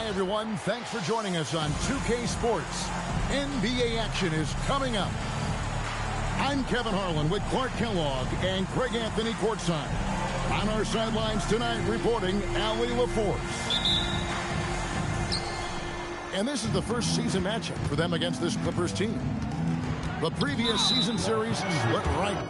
Hi, everyone. Thanks for joining us on 2K Sports. NBA action is coming up. I'm Kevin Harlan with Clark Kellogg and Craig Anthony courtside. On our sidelines tonight, reporting Allie LaForce. And this is the first season matchup for them against this Clippers team. The previous season series split right.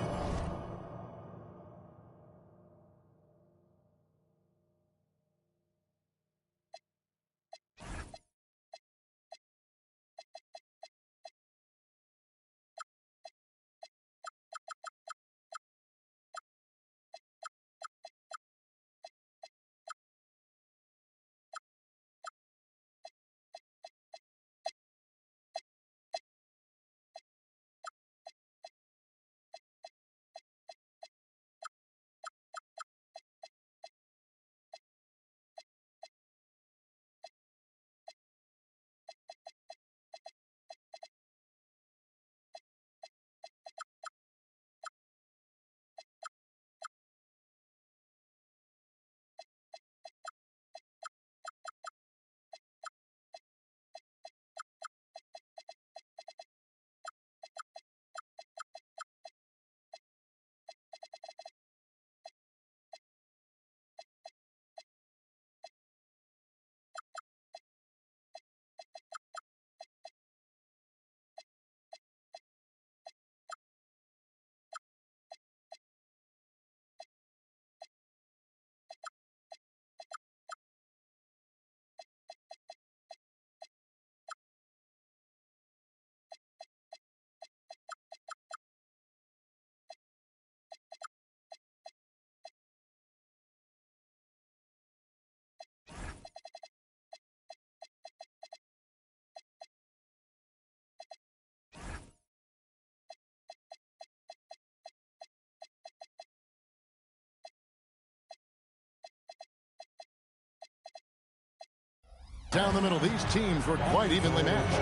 Down the middle, these teams were quite evenly matched.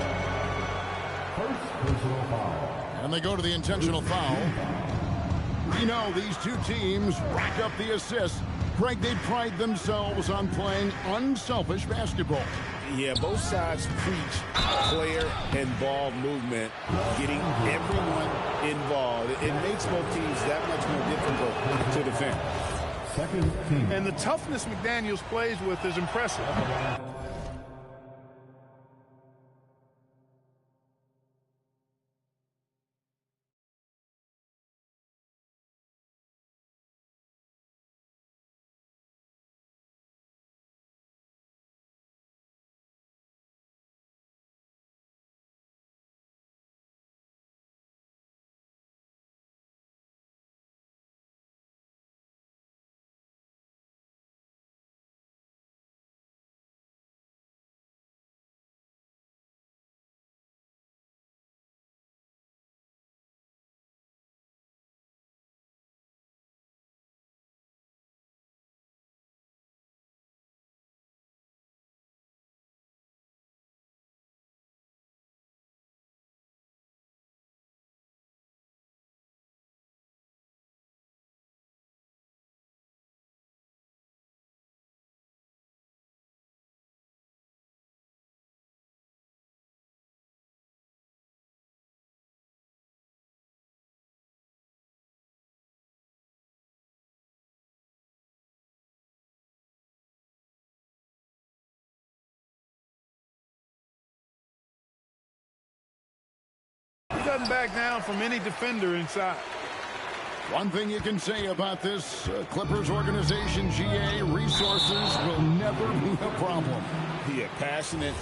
And they go to the intentional foul. We know these two teams rack up the assists. Craig, they pride themselves on playing unselfish basketball. Yeah, both sides preach player and ball movement, getting everyone involved. It makes both teams that much more difficult to defend. Second team. And the toughness McDaniels plays with is impressive. He doesn't back down from any defender inside. One thing you can say about this Clippers organization, GA, resources will never be a problem. Yeah, passionate.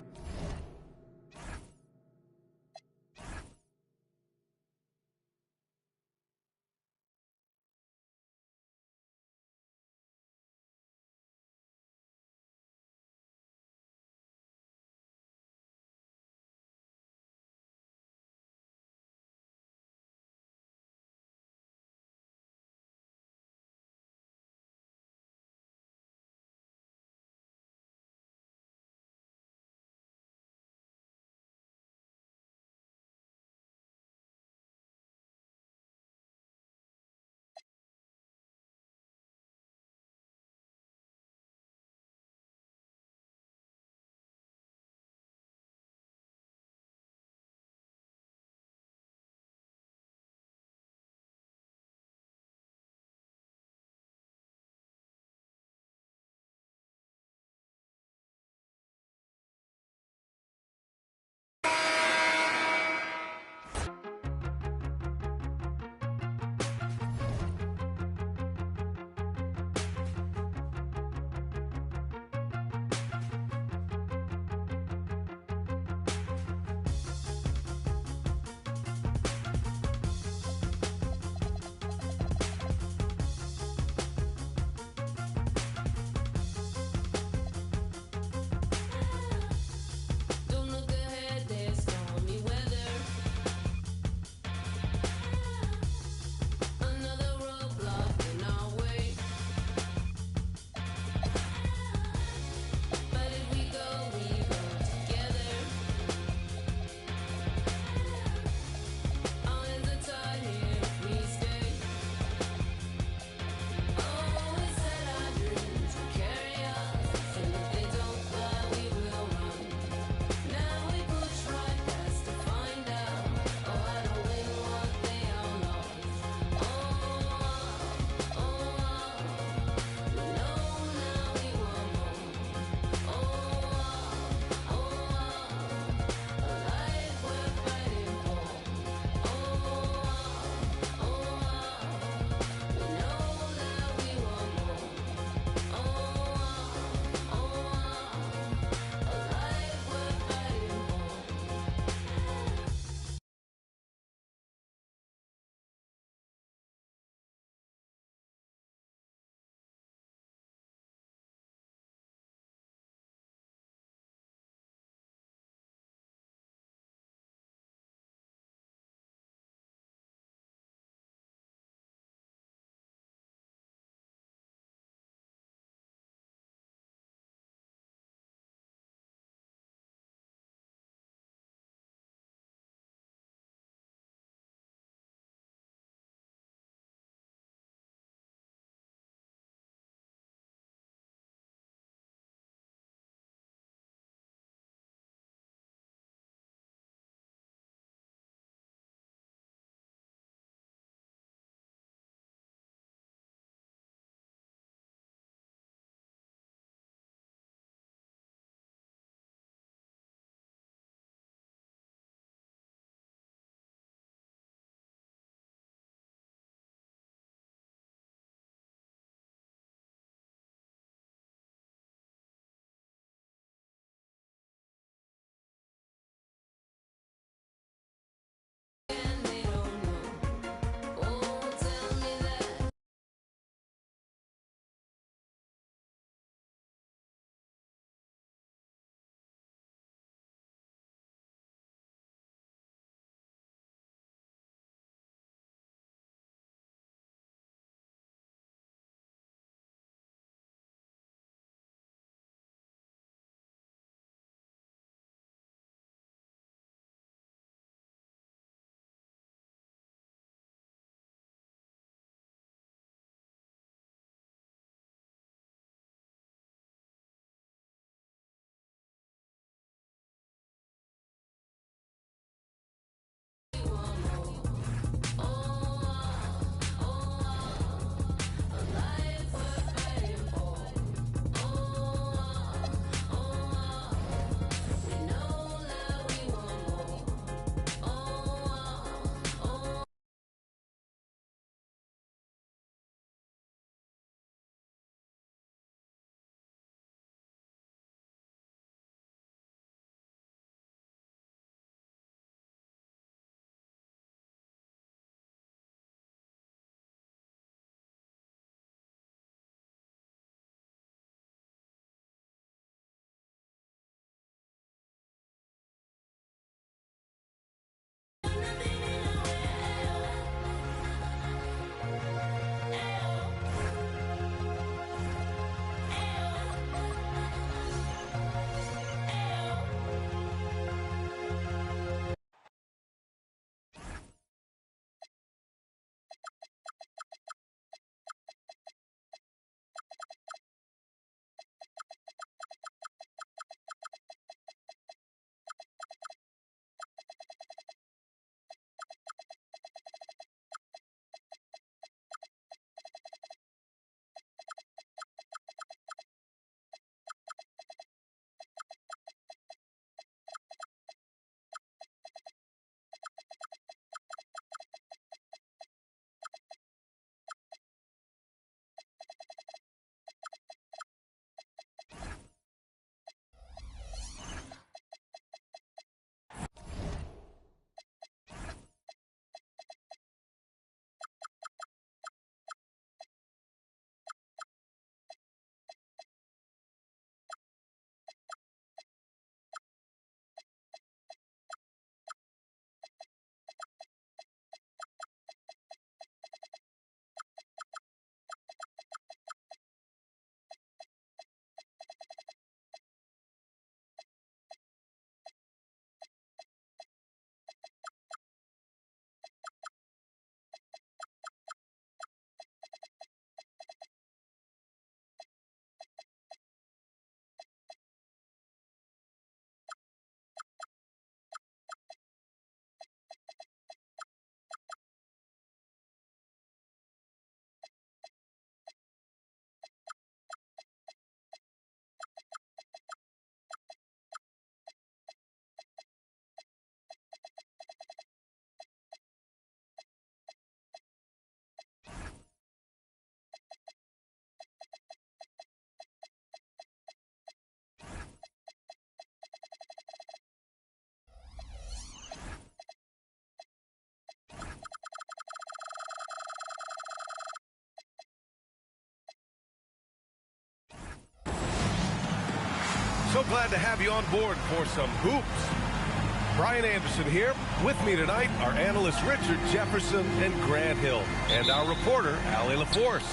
So glad to have you on board for some hoops. Brian Anderson here. With me tonight are analysts Richard Jefferson and Grant Hill, and our reporter, Allie LaForce.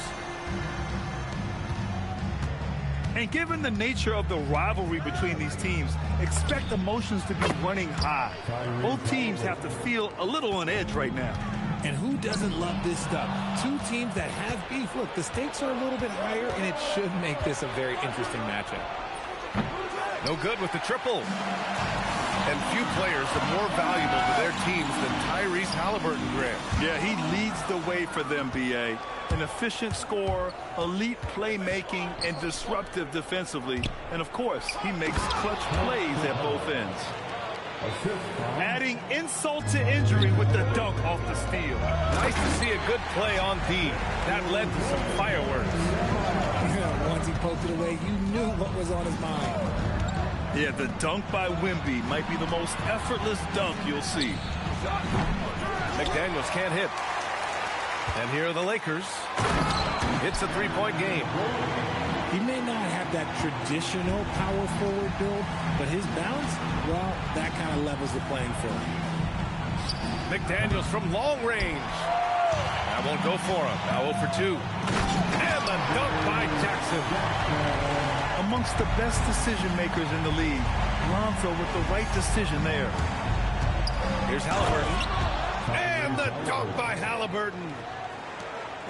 And given the nature of the rivalry between these teams, expect emotions to be running high. Both teams have to feel a little on edge right now. And who doesn't love this stuff? Two teams that have beef. Look, the stakes are a little bit higher, and it should make this a very interesting matchup. No good with the triple. And few players are more valuable to their teams than Tyrese Halliburton, Grant. Yeah, he leads the way for them, B.A. An efficient scorer, elite playmaking, and disruptive defensively. And, of course, he makes clutch plays at both ends. Adding insult to injury with the dunk off the steal. Nice to see a good play on D. That led to some fireworks. Once he poked it away, you knew what was on his mind. Yeah, the dunk by Wemby might be the most effortless dunk you'll see. McDaniels can't hit. And here are the Lakers. It's a three-point game. He may not have that traditional power forward build, but his bounce, well, that kind of levels the playing field. McDaniels from long range. That won't go for him. Now 0 for 2. And the dunk by Jackson. Amongst the best decision makers in the league, Lonzo with the right decision there. Here's Halliburton. And the dunk by Halliburton.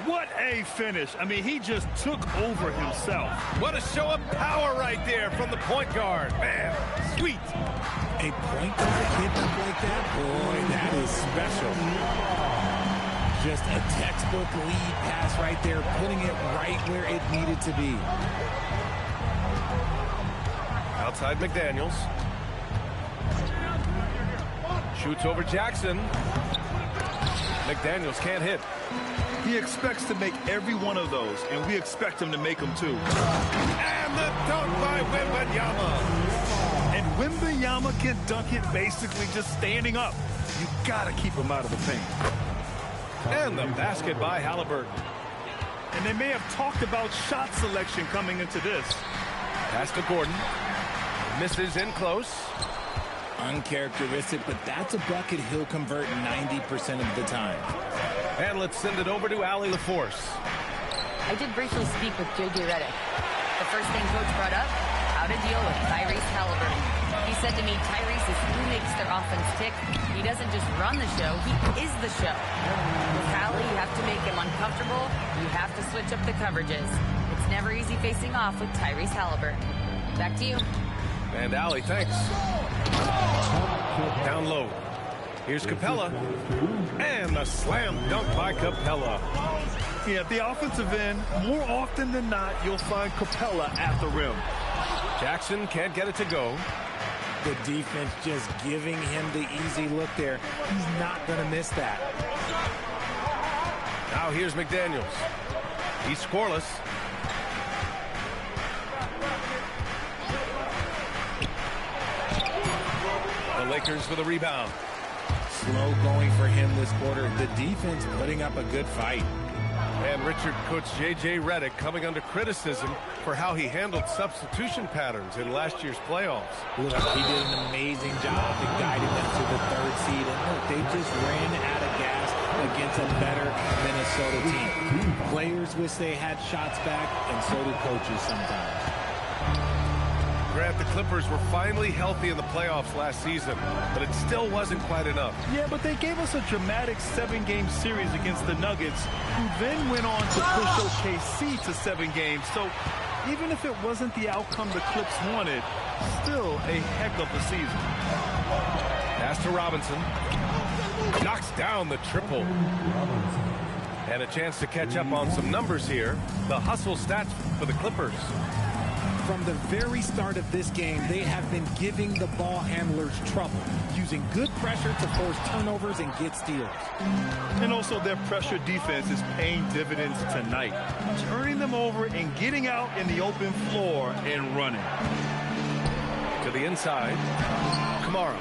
What a finish. I mean, he just took over himself. What a show of power right there from the point guard. Man, sweet. A point guard hitting up like that? Boy, that is special. Just a textbook lead pass right there, putting it right where it needed to be. Outside McDaniels. Shoots over Jackson. McDaniels can't hit. He expects to make every one of those, and we expect him to make them too. And the dunk by Wembanyama. And Wembanyama can dunk it basically just standing up. You gotta keep him out of the paint. And the basket by Halliburton. And they may have talked about shot selection coming into this. Pass to Gordon. Misses in close. Uncharacteristic, but that's a bucket he'll convert 90% of the time. And let's send it over to Allie LaForce. I did briefly speak with J.J. Redick. The first thing Coach brought up, how to deal with Tyrese Halliburton. He said to me, Tyrese is who makes their offense tick. He doesn't just run the show, he is the show. With Hallie, you have to make him uncomfortable. You have to switch up the coverages. It's never easy facing off with Tyrese Halliburton. Back to you. And Allie, thanks. Down low. Here's Capella. And the slam dunk by Capella. Yeah, at the offensive end, more often than not, you'll find Capella at the rim. Jackson can't get it to go. The defense just giving him the easy look there. He's not going to miss that. Now here's McDaniels. He's scoreless. The Lakers for the rebound. Slow going for him this quarter. The defense putting up a good fight. And Richard, Coach J.J. Redick coming under criticism for how he handled substitution patterns in last year's playoffs. Look, he did an amazing job in guiding them to the third seed. And look, they just ran out of gas against a better Minnesota team. Players wish they had shots back, and so do coaches sometimes. Grant, the Clippers were finally healthy in the playoffs last season, but it still wasn't quite enough. Yeah, but they gave us a dramatic 7-game series against the Nuggets, who then went on to push OKC to 7 games. So even if it wasn't the outcome the Clips wanted, still a heck of a season. Pass to Robinson. Knocks down the triple. And a chance to catch up on some numbers here. The hustle stats for the Clippers. From the very start of this game, they have been giving the ball handlers trouble, using good pressure to force turnovers and get steals. And also their pressure defense is paying dividends tonight, turning them over and getting out in the open floor and running. To the inside, Kamara.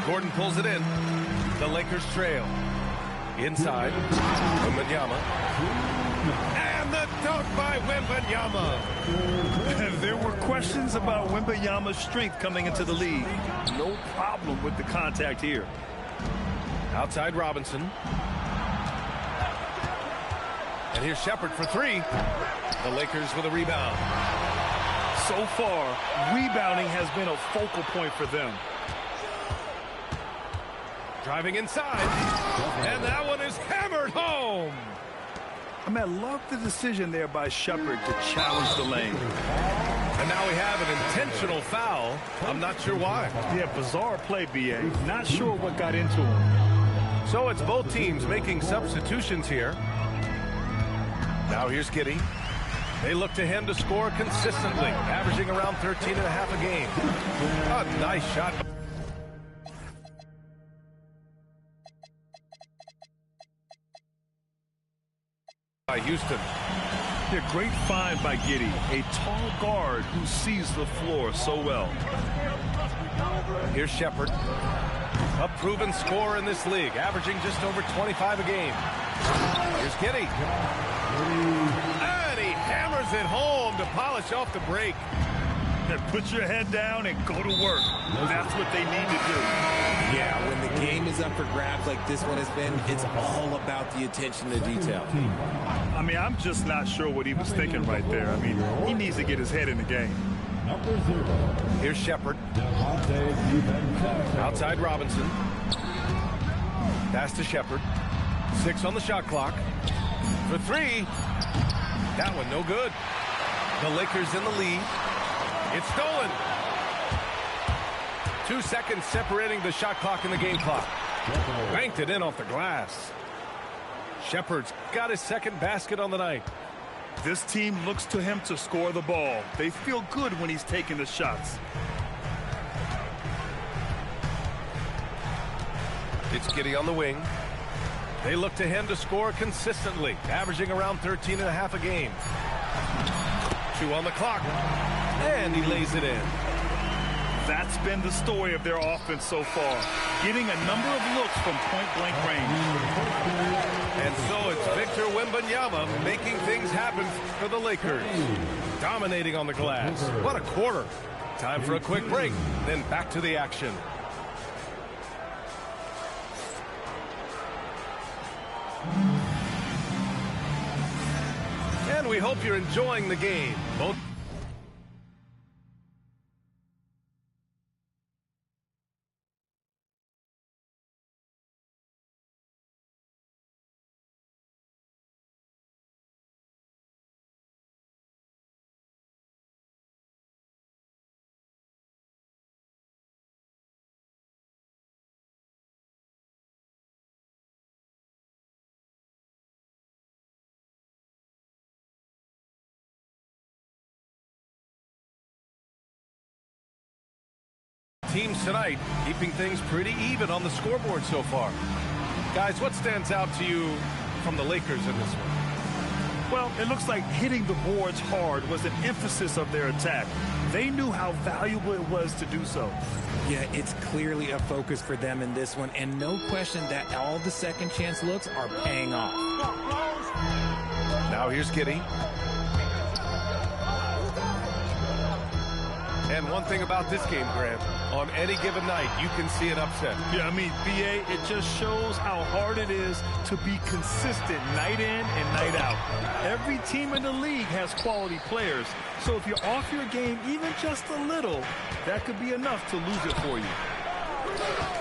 Gordon pulls it in. The Lakers trail. Inside, Wembanyama. And the dunk by by Wembanyama. There were questions about Wembanyama's strength coming into the league. No problem with the contact here. Outside Robinson. And here's Shepherd for three. The Lakers with a rebound. So far, rebounding has been a focal point for them. Driving inside. And that one is hammered home. I mean, I love the decision there by Shepherd to challenge the lane. And now we have an intentional foul. I'm not sure why. Yeah, bizarre play, B.A. Not sure what got into him. So it's both teams making substitutions here. Now here's Giddey. They look to him to score consistently, averaging around 13.5 a game. A nice shot. By Houston. Yeah, great find by Giddey, a tall guard who sees the floor so well. Here's Shepherd. A proven scorer in this league, averaging just over 25 a game. Here's Giddey. And he hammers it home to polish off the break. Put your head down and go to work. That's what they need to do. Yeah, when the game is up for grabs like this one has been, it's all about the attention to detail. I mean, I'm just not sure what he was thinking right there. I mean, he needs to get his head in the game. Here's Shepherd. Outside Robinson. Pass to Shepherd. 6 on the shot clock. For three. That one no good. The Lakers in the lead. It's stolen. 2 seconds separating the shot clock and the game clock. Banked it in off the glass. Shepherd's got his second basket on the night. This team looks to him to score the ball. They feel good when he's taking the shots. It's Giddey on the wing. They look to him to score consistently, averaging around 13.5 a game. 2 on the clock. And he lays it in. That's been the story of their offense so far, getting a number of looks from point-blank range. And so it's Victor Wembanyama making things happen for the Lakers. Dominating on the glass. What a quarter. Time for a quick break, then back to the action. And we hope you're enjoying the game. Both teams tonight keeping things pretty even on the scoreboard so far. Guys, what stands out to you from the Lakers in this one? Well, it looks like hitting the boards hard was an emphasis of their attack. They knew how valuable it was to do so. Yeah, it's clearly a focus for them in this one, and no question that all the second chance looks are paying off. Now here's Giddey. And one thing about this game, Grant, on any given night, you can see an upset. Yeah, I mean, B.A., it just shows how hard it is to be consistent night in and night out. Every team in the league has quality players, so if you're off your game even just a little, that could be enough to lose it for you.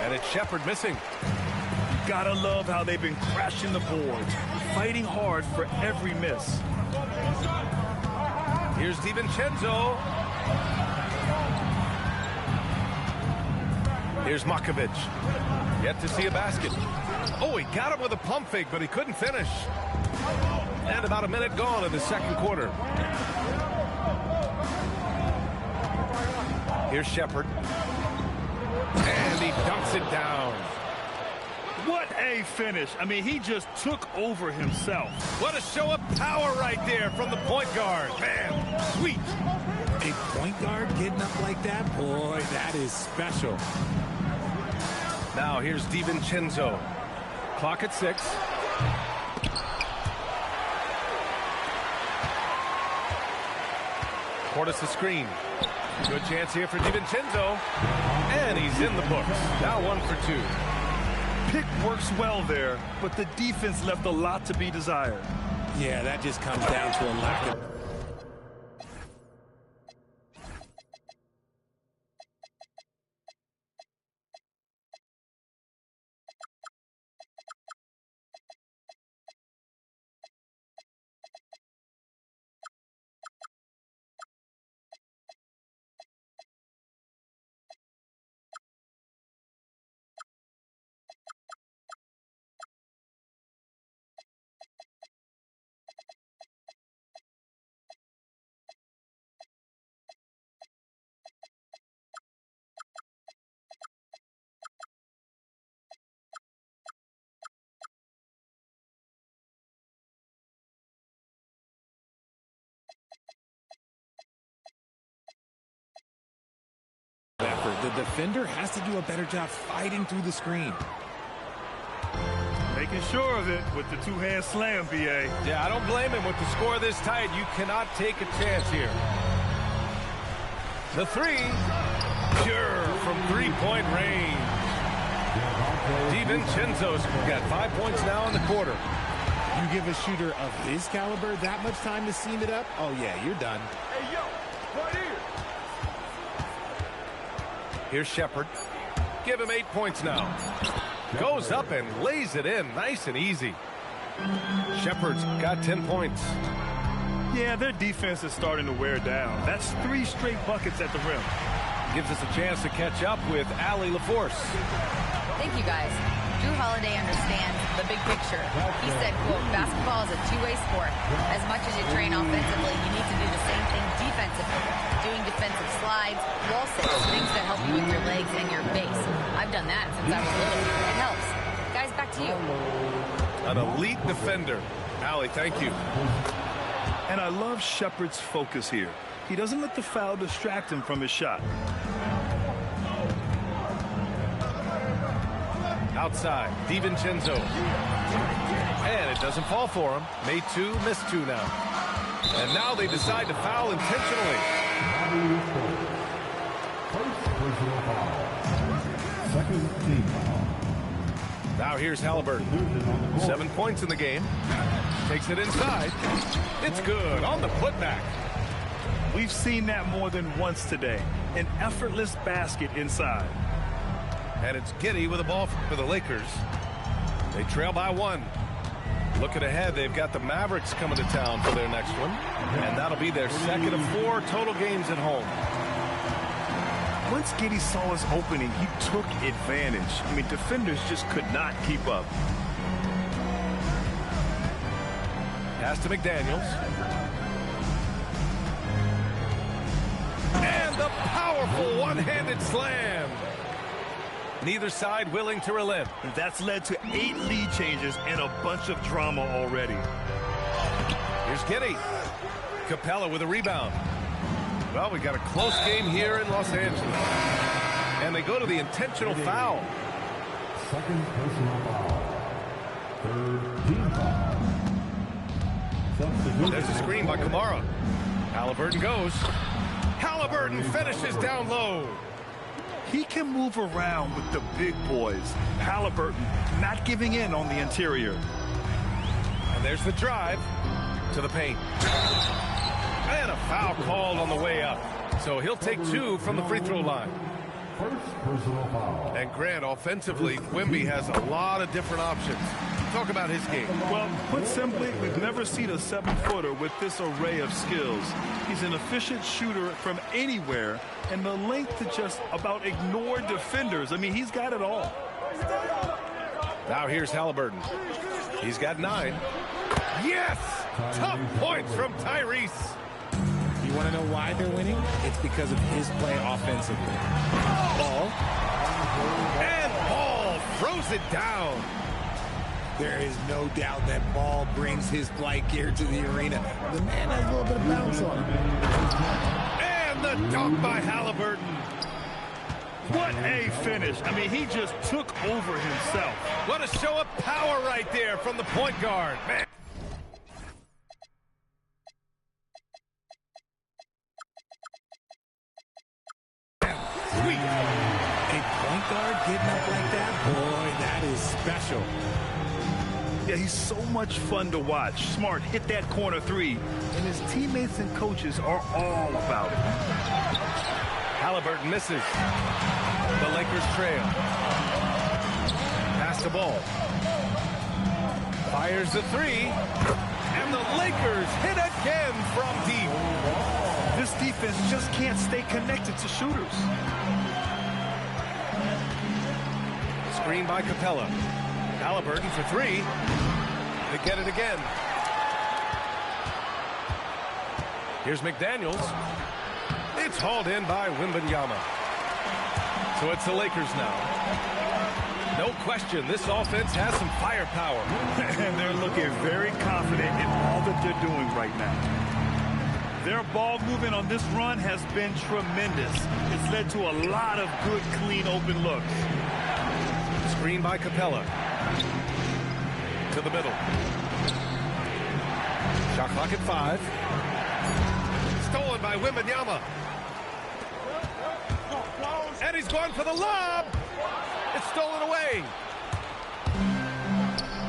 And it's Shepherd missing. You gotta love how they've been crashing the boards, fighting hard for every miss. Here's DiVincenzo. Here's Makovic. Yet to see a basket. Oh, he got it with a pump fake, but he couldn't finish. And about a minute gone in the second quarter. Here's Shepherd. And he dunks it down. What a finish. I mean, he just took over himself. What a show of power right there from the point guard. Man, sweet. A point guard getting up like that? Boy, that is special. Now here's DiVincenzo. Clock at 6. Portis the screen. Good chance here for DiVincenzo. And he's in the books. Now 1 for 2. Pick works well there, but the defense left a lot to be desired. Yeah, that just comes down to a lack of... effort. The defender has to do a better job fighting through the screen. Making sure of it with the two-hand slam, B.A. Yeah, I don't blame him. With the score this tight, you cannot take a chance here. The three. Pure from three-point range. DiVincenzo's got 5 points now in the quarter. You give a shooter of his caliber that much time to seam it up? Oh, yeah, you're done. Hey, yo, right here. Here's Shepherd. Give him 8 points now. Goes up and lays it in. Nice and easy. Shepherd's got 10 points. Yeah, their defense is starting to wear down. That's 3 straight buckets at the rim. Gives us a chance to catch up with Allie LaForce. Thank you, guys. Drew Holiday understands the big picture. He said, quote, basketball is a two-way sport. As much as you train offensively, you need to do the same thing defensively. Doing defensive slides, wall sits, things that help you with your legs and your base. I've done that since I was little. It helps. Guys, back to you. An elite defender. Allie, thank you. And I love Shepherd's focus here. He doesn't let the foul distract him from his shot. Outside, DiVincenzo. And it doesn't fall for him. Made 2, missed 2 now. And now they decide to foul intentionally. Second team foul. Now here's Halliburton. 7 points in the game. Takes it inside. It's good on the putback. We've seen that more than once today. An effortless basket inside. And it's Giddey with the ball for the Lakers. They trail by 1. Looking ahead, they've got the Mavericks coming to town for their next one. And that'll be their second of 4 total games at home. Once Giddey saw his opening, he took advantage. I mean, defenders just could not keep up. Pass to McDaniels. And the powerful one-handed slam. Neither side willing to relent. That's led to 8 lead changes and a bunch of drama already. Here's Giddey. Capella with a rebound. Well, we got a close game here in Los Angeles. And they go to the intentional foul. Second personal foul. Third team foul. Substitution. There's a screen by Kamara. Halliburton goes. Halliburton finishes down low. He can move around with the big boys. Halliburton not giving in on the interior. And there's the drive to the paint. And a foul called on the way up. So he'll take 2 from the free throw line. First personal foul. And Grant, offensively, Wemby has a lot of different options. Talk about his game. Well, put simply, we've never seen a 7-footer with this array of skills. He's an efficient shooter from anywhere, and the length to just about ignore defenders. I mean, he's got it all. Now here's Halliburton. He's got 9. Yes! Tough points from Tyrese. You want to know why they're winning? It's because of his play offensively. Ball. And Ball throws it down. There is no doubt that Ball brings his flight gear to the arena. The man has a little bit of bounce on him. And the dunk by Halliburton. What a finish. I mean, he just took over himself. What a show of power right there from the point guard. Man. special. Yeah, he's so much fun to watch. Smart hit that corner three, and his teammates and coaches are all about it. Halliburton misses. The Lakers trail. Pass the ball. Fires the three. And the Lakers hit again from deep. This defense just can't stay connected to shooters. Screen by Capella. Halliburton for three. They get it again. Here's McDaniels. It's hauled in by Wembanyama. So it's the Lakers now. No question, this offense has some firepower. And they're looking very confident in all that they're doing right now. Their ball movement on this run has been tremendous. It's led to a lot of good, clean, open looks. Screen by Capella. To the middle. Shot clock at 5. Stolen by Wembanyama. And he's going for the lob. It's stolen away.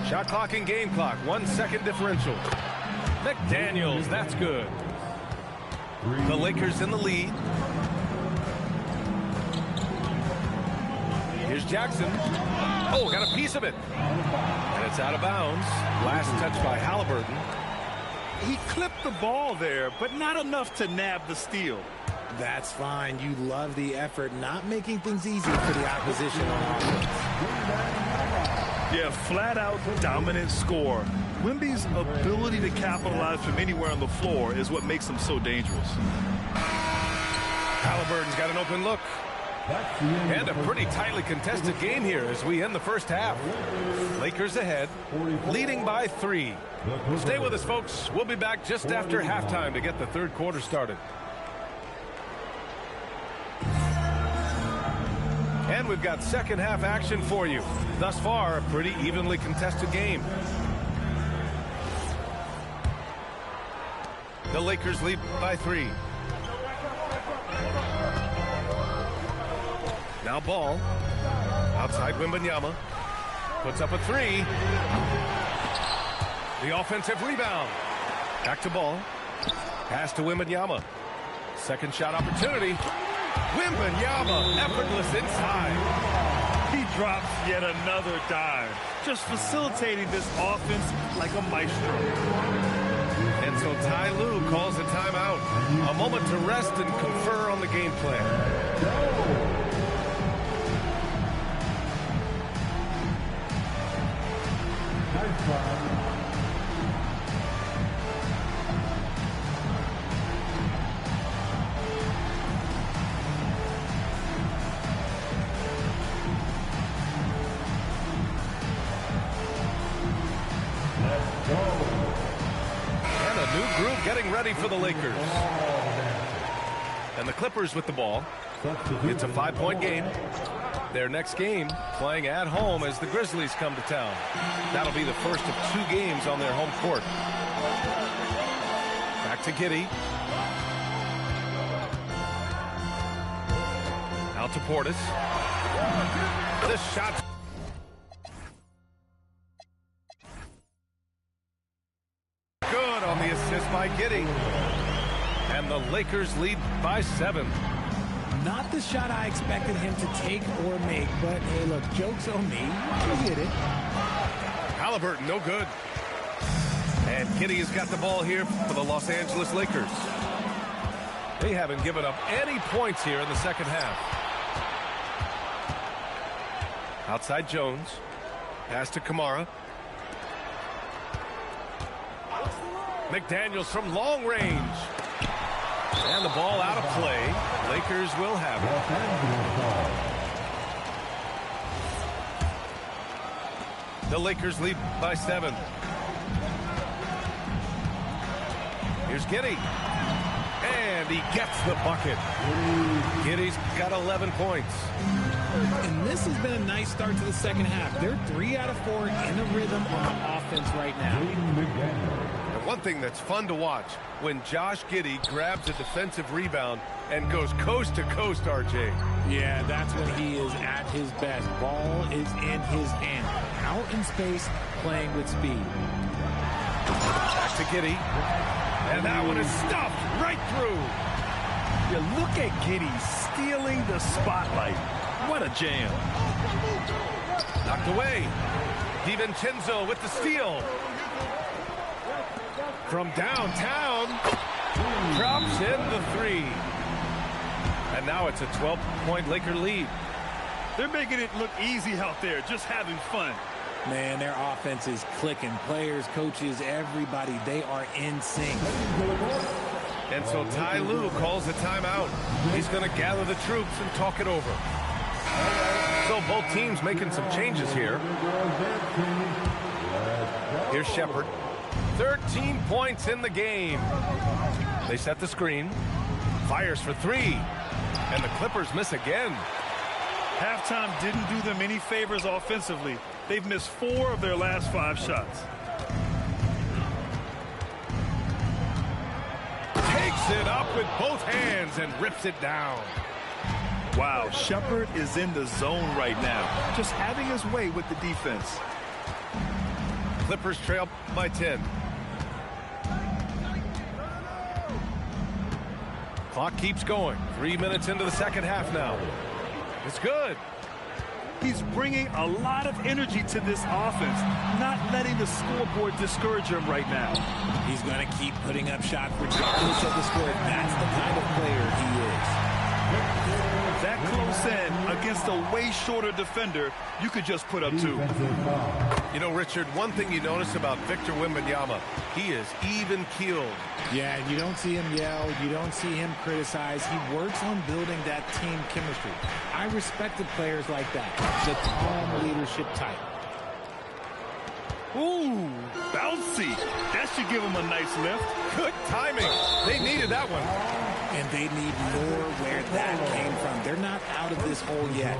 Shot clock and game clock. 1 second differential. McDaniels, that's good. The Lakers in the lead. Here's Jackson. Oh, got a piece of it. And it's out of bounds. Last touch by Halliburton. He clipped the ball there, but not enough to nab the steal. That's fine. You love the effort, not making things easy for the opposition on offense. Yeah, flat-out dominant score. Wemby's ability to capitalize from anywhere on the floor is what makes him so dangerous. Halliburton's got an open look. And a pretty tightly contested game here as we end the first half. Lakers ahead, leading by 3. Stay with us, folks. We'll be back just after halftime to get the third quarter started. And we've got second half action for you. Thus far, a pretty evenly contested game. The Lakers lead by 3. Now Ball. Outside Wembanyama. Puts up a 3. The offensive rebound. Back to Ball. Pass to Wembanyama. Second shot opportunity. Wembanyama, effortless inside. He drops yet another dime, just facilitating this offense like a maestro. And so Ty Lue calls a timeout. A moment to rest and confer on the game plan. Getting ready for the Lakers. And the Clippers with the ball. It's a 5-point game. Their next game playing at home as the Grizzlies come to town. That'll be the first of 2 games on their home court. Back to Giddey. Out to Portis. This shot. Good on the assist by Giddey. And the Lakers lead by 7. Not the shot I expected him to take or make, but hey, look, joke's on me. He hit it. Halliburton, no good. And Giddey has got the ball here for the Los Angeles Lakers. They haven't given up any points here in the second half. Outside Jones. Pass to Kamara. McDaniels from long range. And the ball out of play. Lakers will have it. The Lakers lead by 7. Here's Giddey. And he gets the bucket. Giddey's got 11 points. And this has been a nice start to the second half. They're 3 out of 4 in a rhythm on offense right now. And one thing that's fun to watch, when Josh Giddey grabs a defensive rebound and goes coast to coast, RJ. Yeah, that's when he is at his best. Ball is in his hand. out in space, playing with speed. Back to Giddey. And that one is stuffed right through. You look at Giddey stealing the spotlight. What a jam. Knocked away. DiVincenzo with the steal. From downtown. Drops in the three. And now it's a 12-point Laker lead. They're making it look easy out there, just having fun. Man, their offense is clicking. Players, coaches, everybody, they are in sync. And so Ty Lue calls a timeout. He's going to gather the troops and talk it over. So both teams making some changes here. Here's Shepherd. 13 points in the game. They set the screen. Fires for three. And the Clippers miss again. Halftime didn't do them any favors offensively. They've missed 4 of their last 5 shots. Takes it up with both hands and rips it down. Wow, Shepherd is in the zone right now, just having his way with the defense. Clippers trail by 10. Clock keeps going. 3 minutes into the second half now. It's good. He's bringing a lot of energy to this offense, not letting the scoreboard discourage him right now. He's going to keep putting up shots regardless of the score. That's the kind of player he is. That close in against a way shorter defender, you could just put up 2. You know, Richard, one thing you notice about Victor Wembanyama, he is even-keeled. Yeah, you don't see him yell. You don't see him criticize. He works on building that team chemistry. I respected players like that, the calm leadership type. Ooh, bouncy. That should give him a nice lift. Good timing. They needed that one. And they need more where that came from. They're not out of this hole yet.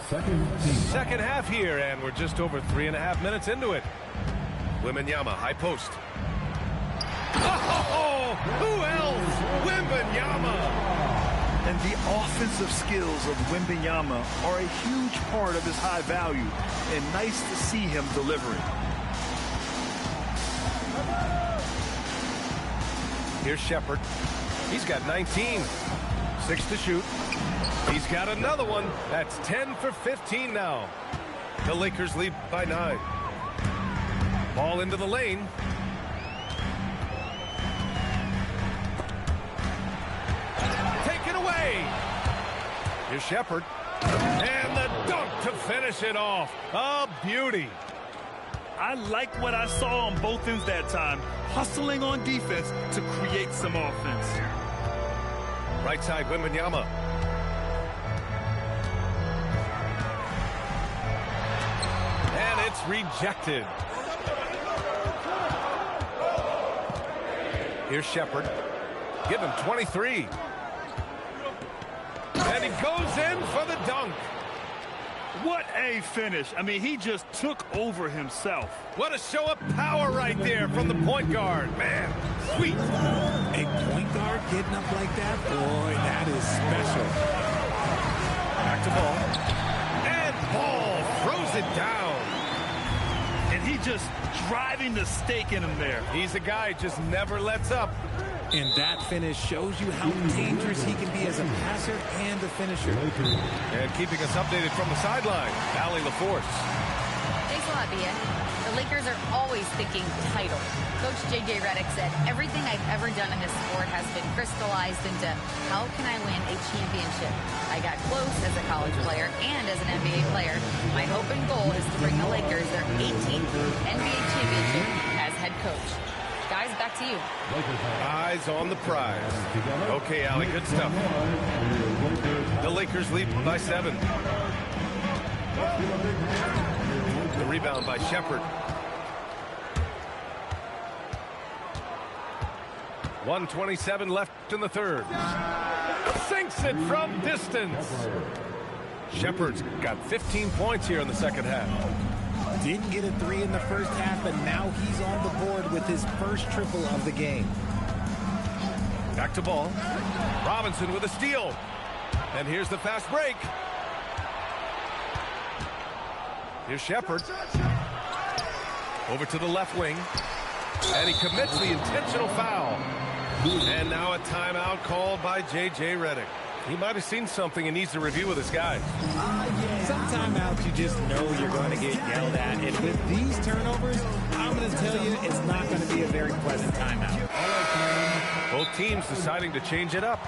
Second half here, and we're just over 3.5 minutes into it. Wembanyama, high post. Oh, who else? Wembanyama. And the offensive skills of Wembanyama are a huge part of his high value, and nice to see him delivering. Here's Shepherd. He's got 19. 6 to shoot. He's got another one. That's 10 for 15 now. The Lakers lead by 9. Ball into the lane. Taken away. Here's Shepherd. And the dunk to finish it off. A beauty. I like what I saw on both ends that time, hustling on defense to create some offense. Right side, Wembanyama. And it's rejected. Here's Shepherd. Give him 23. And he goes in for the dunk. What a finish. I mean, he just took over himself. What a show of power right there from the point guard. Man, sweet. A point guard getting up like that? Boy, that is special. Back to Ball. And Ball throws it down. And he just driving the stake in him there. He's a guy who just never lets up. And that finish shows you how dangerous he can be as a passer and a finisher. And keeping us updated from the sideline, Allie LaForce. Thanks a lot, Bia. The Lakers are always thinking title. Coach J.J. Redick said, everything I've ever done in this sport has been crystallized into how can I win a championship? I got close as a college player and as an NBA player. My hope and goal is to bring the Lakers their 18th NBA championship as head coach. Guys, back to you. Eyes on the prize. Okay, Allie, good stuff. The Lakers lead by 7. The rebound by Shepherd. 1:27 left in the third. Sinks it from distance. Shepherd's got 15 points here in the second half. Didn't get a 3 in the first half, but now he's on the board with his first triple of the game. Back to Ball. Robinson with a steal. And here's the fast break. Here's Shepard. Over to the left wing. And he commits the intentional foul. And now a timeout called by J.J. Redick. He might have seen something and needs to review with his guys. Some timeouts you just know you're going to get yelled at. And with these turnovers, I'm going to tell you it's not going to be a very pleasant timeout. Both teams deciding to change it up.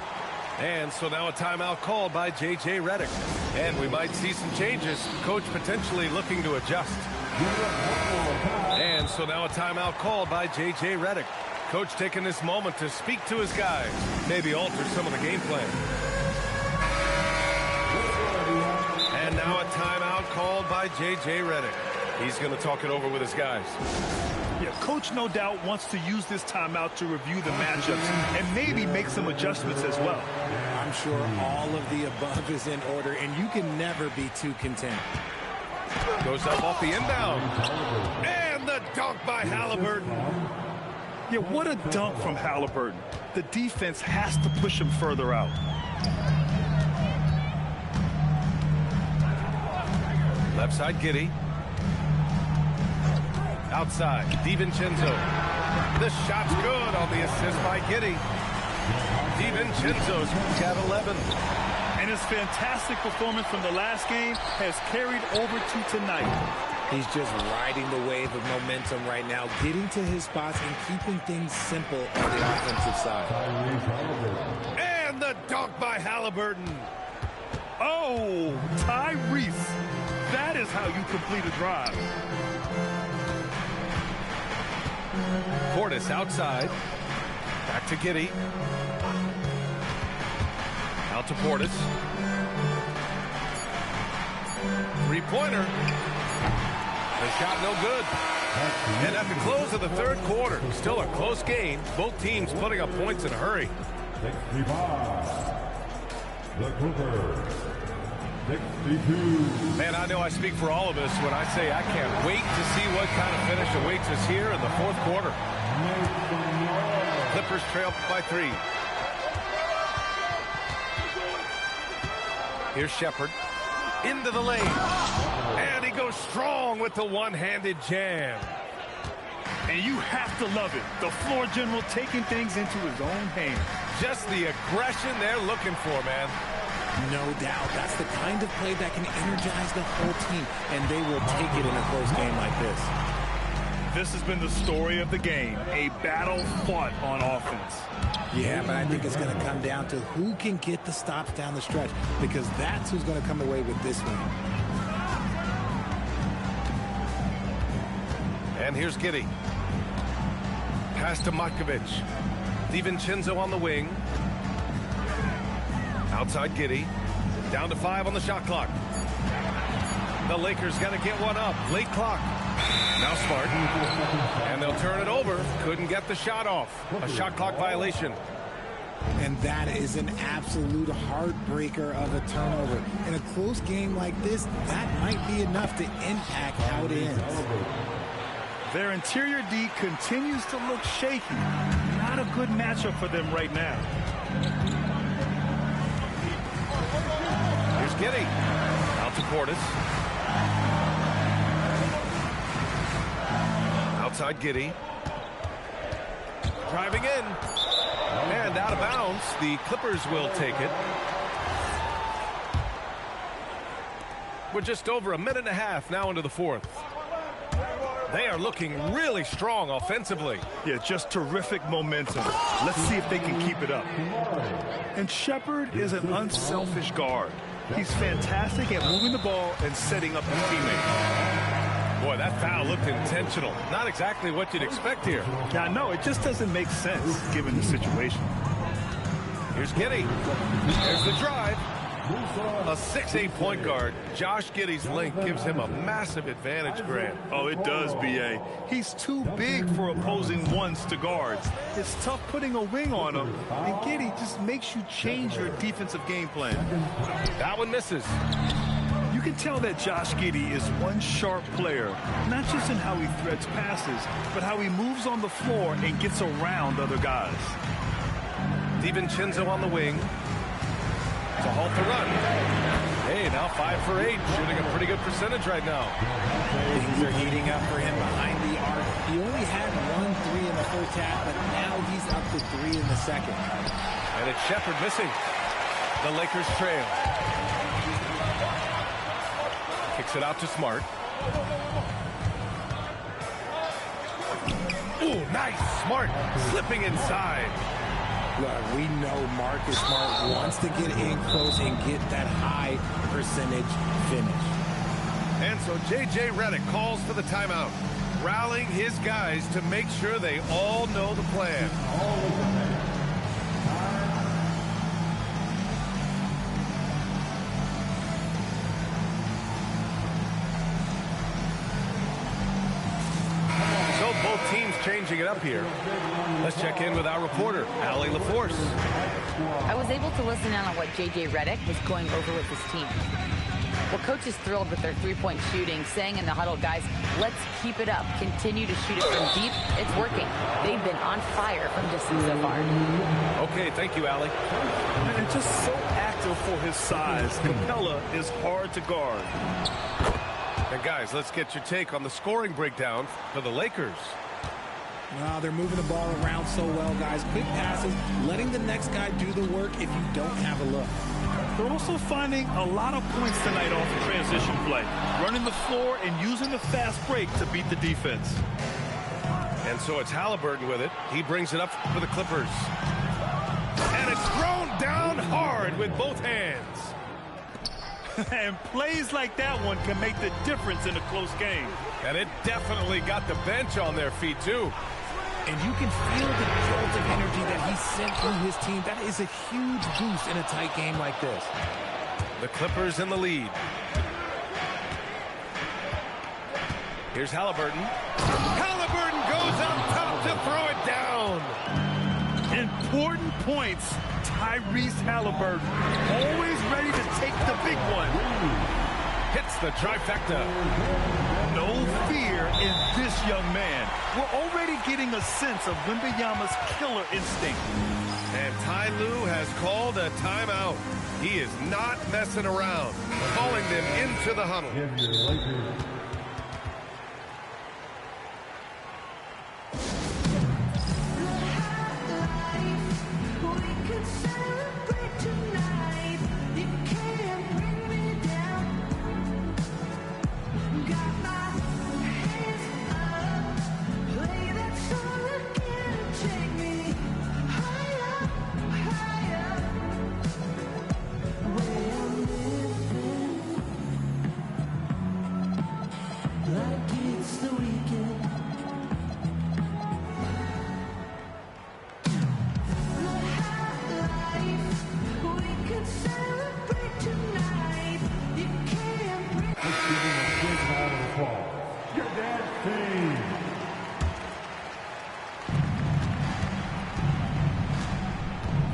And so now a timeout called by J.J. Redick. And we might see some changes. Coach potentially looking to adjust. And so now a timeout called by J.J. Redick. Coach taking this moment to speak to his guys. Maybe alter some of the game plan. And now a timeout called by J.J. Redick. He's going to talk it over with his guys. Yeah, Coach no doubt wants to use this timeout to review the matchups and maybe make some adjustments as well. I'm sure all of the above is in order, and you can never be too content. Goes up off the inbound. And the dunk by Halliburton. Yeah, what a dunk from Halliburton. The defense has to push him further out. Left side, Giddey. Outside, DiVincenzo. The shot's good on the assist by Giddey. DiVincenzo's got 11. And his fantastic performance from the last game has carried over to tonight. He's just riding the wave of momentum right now, getting to his spots and keeping things simple on the offensive side. And the dunk by Halliburton. Oh, Tyrese. That is how you complete a drive. Portis outside. Back to Giddey. Out to Portis. Three-pointer. The shot no good. And at the close of the third quarter, still a close game. Both teams putting up points in a hurry. 65. The Clippers. 62. Man, I know I speak for all of us when I say I can't wait to see what kind of finish awaits us here in the fourth quarter. Clippers trail by 3. Here's Shepard. Into the lane. And he goes strong with the one-handed jam. And you have to love it. The floor general taking things into his own hands. Just the aggression they're looking for, man. No doubt. That's the kind of play that can energize the whole team, and they will take it in a close game like this. This has been the story of the game, a battle fought on offense. Yeah, but I think it's going to come down to who can get the stops down the stretch, because that's who's going to come away with this one. And here's Giddey. Pass to Matkovic. DiVincenzo on the wing. Outside Giddey. Down to 5 on the shot clock. The Lakers got to get one up. Late clock. Now Smart. And they'll turn it over. Couldn't get the shot off. A shot clock violation. And that is an absolute heartbreaker of a turnover. In a close game like this, that might be enough to impact how it ends. Their interior D continues to look shaky. Not a good matchup for them right now. Here's Giddey. Out to Portis. Outside Giddey. Driving in. And out of bounds. The Clippers will take it. We're just over a minute and a half now into the fourth. They are looking really strong offensively. Yeah, just terrific momentum. Let's see if they can keep it up. And Shepard is an unselfish guard. He's fantastic at moving the ball and setting up his teammates. Boy, that foul looked intentional. Not exactly what you'd expect here. Yeah, no, it just doesn't make sense given the situation. Here's Giddey. There's the drive. A 6'8" point guard. Josh Giddey's length gives him a massive advantage, Grant. Oh, it does, B.A. He's too big for opposing ones to guards. It's tough putting a wing on him, and Giddey just makes you change your defensive game plan. That one misses. You can tell that Josh Giddey is one sharp player, not just in how he threads passes, but how he moves on the floor and gets around other guys. DiVincenzo on the wing. To halt the run. Hey, now 5 for 8, shooting a pretty good percentage right now. Things are heating up for him behind the arc. He only had 1 3 in the first half, but now he's up to 3 in the second. And it's Shepherd missing. The Lakers trail. Kicks it out to Smart. Ooh, nice. Smart slipping inside. Look, we know Marcus Smart wants to get in close and get that high percentage finish. And so J.J. Redick calls for the timeout, rallying his guys to make sure they all know the plan. So both teams changing it up here. Let's check in with our reporter, Allie LaForce. I was able to listen in on what J.J. Redick was going over with his team. Well, coach is thrilled with their three-point shooting, saying in the huddle, guys, let's keep it up. Continue to shoot it from deep. It's working. They've been on fire from distance so far. Okay, thank you, Allie. And just so active for his size. Capella is hard to guard. And guys, let's get your take on the scoring breakdown for the Lakers. Wow, they're moving the ball around so well, guys. Quick passes, letting the next guy do the work if you don't have a look. They're also finding a lot of points tonight off the transition play, running the floor and using the fast break to beat the defense. And so it's Halliburton with it. He brings it up for the Clippers. And it's thrown down hard with both hands. And plays like that one can make the difference in a close game. And it definitely got the bench on their feet, too. And you can feel the jolt of energy that he sent through his team. That is a huge boost in a tight game like this. The Clippers in the lead. Here's Halliburton. Halliburton goes up top to throw it down. Important points. Tyrese Halliburton, always ready to take the big one. Hits the trifecta. No fear in this young man. We're already getting a sense of Wembanyama's killer instinct. And Ty Lue has called a timeout. He is not messing around, calling them into the huddle. Give your Lakers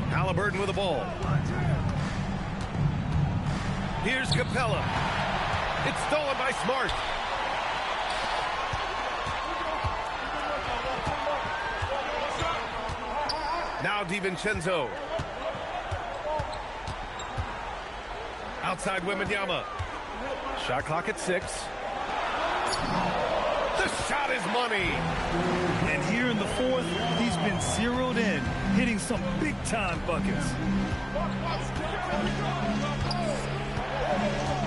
Halliburton with the ball. Here's Capella. It's stolen by Smart. Now DiVincenzo. Outside Wembanyama. Shot clock at 6. The shot is money. And here in the fourth, he's been zeroed in, hitting some big-time buckets.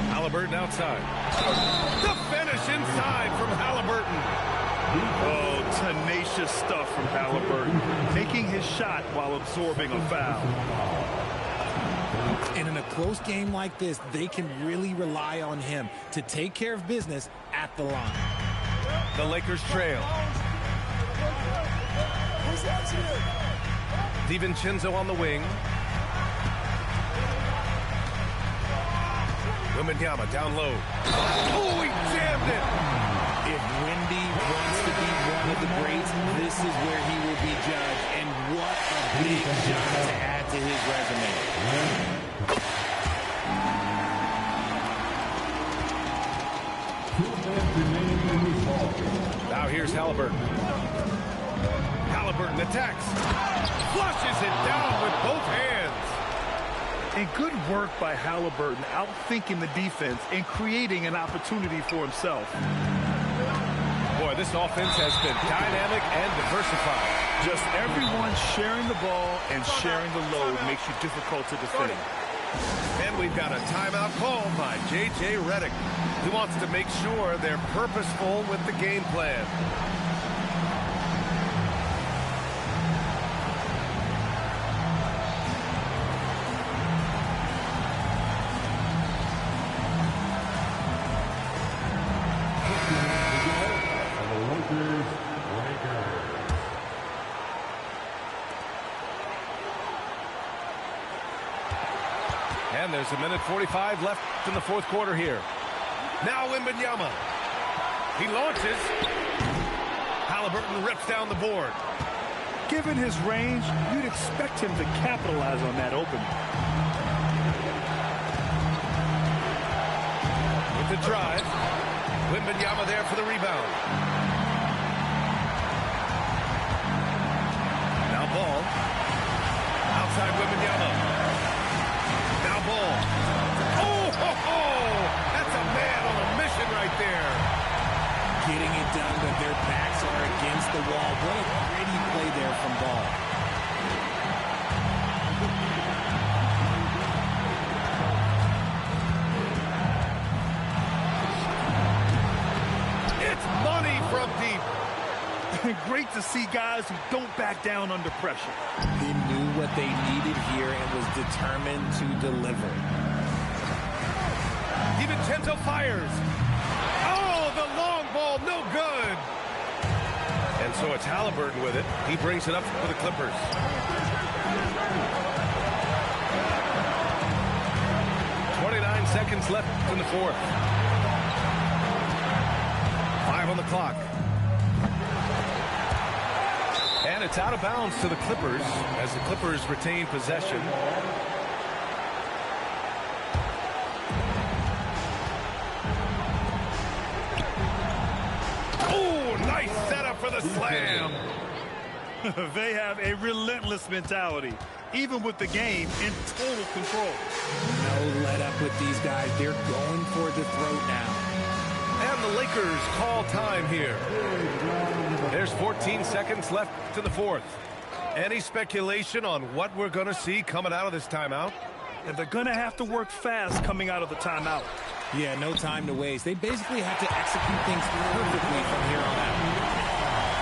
Halliburton outside. The finish inside from Halliburton. Oh, tenacious stuff from Halliburton, making his shot while absorbing a foul. And in a close game like this, they can really rely on him to take care of business at the line. The Lakers trail. DiVincenzo on the wing. Wembanyama down low. Oh, he jammed it! If Wemby wants to be one of the greats, this is where he will be judged. And what a big shot to add to his resume. Now here's Halliburton. Halliburton attacks. Flushes it down with both hands. And good work by Halliburton, outthinking the defense and creating an opportunity for himself. Boy, this offense has been dynamic and diversified. Just everyone sharing the ball and sharing the load makes you difficult to defend. And we've got a timeout called by J.J. Redick. He wants to make sure they're purposeful with the game plan. And there's 1:45 left in the fourth quarter here. Now Wembanyama. He launches. Halliburton rips down the board. Given his range, you'd expect him to capitalize on that opening. With the drive. Wembanyama there for the rebound. Now Ball. Outside Wembanyama. Ball. Oh, ho, ho! That's a man on a mission right there. Getting it done, but their backs are against the wall. What a pretty play there from Ball. It's money from deep. Great to see guys who don't back down under pressure. He knew what they needed here and was determined to deliver. DiVincenzo fires. Oh, the long ball, no good. And so it's Halliburton with it. He brings it up for the Clippers. Seconds left in the fourth. 5 on the clock. And it's out of bounds to the Clippers as the Clippers retain possession. Oh, nice setup for the slam. They have a relentless mentality, even with the game in total control. No let up with these guys. They're going for the throat now. And the Lakers call time here. There's 14 seconds left to the fourth. Any speculation on what we're going to see coming out of this timeout? And they're going to have to work fast coming out of the timeout. Yeah, no time to waste. They basically have to execute things perfectly from here on out.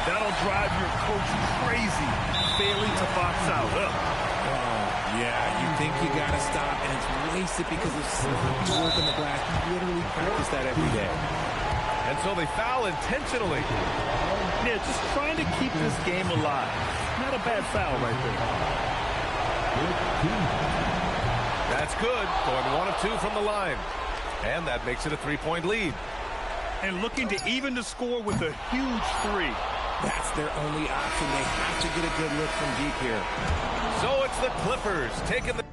That'll drive your coach crazy, failing to box out. Yeah, you think you got to stop, and it's wasted because of sloppy work on the glass. You literally practice that every day. And so they foul intentionally. Yeah, just trying to keep this game alive. Not a bad foul right there. That's good. Going 1 of 2 from the line. And that makes it a 3-point lead. And looking to even the score with a huge 3. That's their only option. They have to get a good look from deep here. So it's the Clippers taking the